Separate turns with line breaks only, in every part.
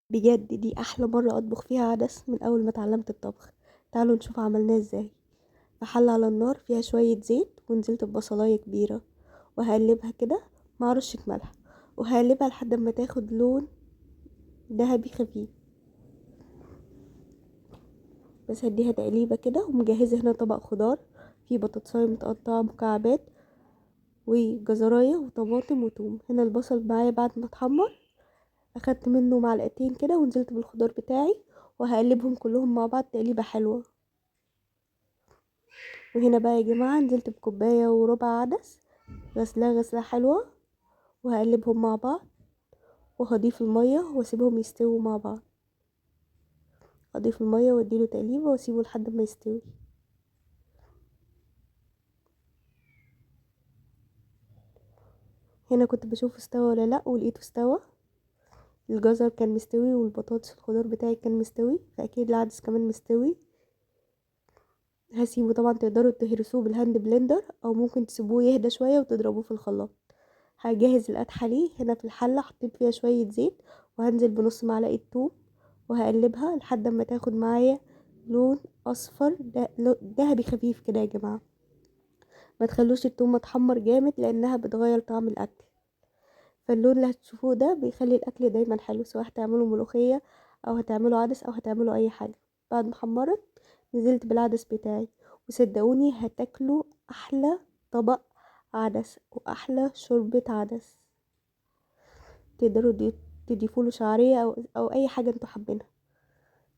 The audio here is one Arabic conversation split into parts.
بجد دي احلى مرة اطبخ فيها عدس من اول ما اتعلمت الطبخ. تعالوا نشوف عملناه ازاي. في حلة على النار فيها شوية زيت، ونزلت ببصلاية كبيرة وهقلبها كده مع رشة ملح، وهقلبها لحد ما تاخد لون ذهبي خفيف. بس هديها تقليبة كده، ومجهزة هنا طبق خضار فيه بطاطساية متقطعة مكعبات وجزراية وطماطم وتوم. هنا البصل معايا بعد ما اتحمر اخدت منه معلقتين كده، ونزلت بالخضار بتاعي وهقلبهم كلهم مع بعض تقليبة حلوة. وهنا بقى يا جماعة نزلت بكوباية وربع عدس، غسلاه غسلة حلوة، وهقلبهم مع بعض، وهضيف المية واسيبهم يستووا مع بعض. اضيف المية واديله تقليبة واسيبه لحد ما يستوي. هنا كنت بشوف استوى ولا لا، ولقيته استوى. الجزر كان مستوي والبطاطس الخضار بتاعي كان مستوي، فاكيد العدس كمان مستوي. هسيبه طبعا، تقدروا تهرسوه بالهاند بلندر او ممكن تسيبوه يهدى شوية وتضربوه في الخلاط. هجهز القدحة ليه. هنا في الحلة حطيت فيها شوية زيت، وهنزل بنص معلقة توم، وهقلبها لحد ما تاخد معايا لون اصفر دهبي خفيف كده يا جماعة. ما تخلوش التوم متحمر جامد لانها بتغير طعم الاكل. فاللون اللي هتشوفوه ده بيخلي الاكل دايما حلو، سواء هتعملوا ملوخية او هتعملوا عدس او هتعملوا اي حاجة. بعد ما حمرت نزلت بالعدس بتاعي، وصدقوني هتاكلوا احلى طبق عدس واحلى شوربة عدس. تقدروا تضيفوله شعرية او اي حاجة انتوا حابينها.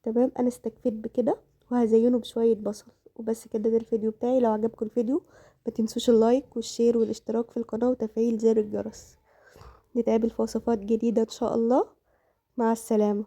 تمام، انا استكفيت بكده، وهزينه بشوية بصل وبس كده. ده الفيديو بتاعي. لو عجبكم الفيديو ما تنسوش اللايك والشير والاشتراك في القناة وتفعيل زر الجرس. نتقابل في وصفات جديدة ان شاء الله. مع السلامة.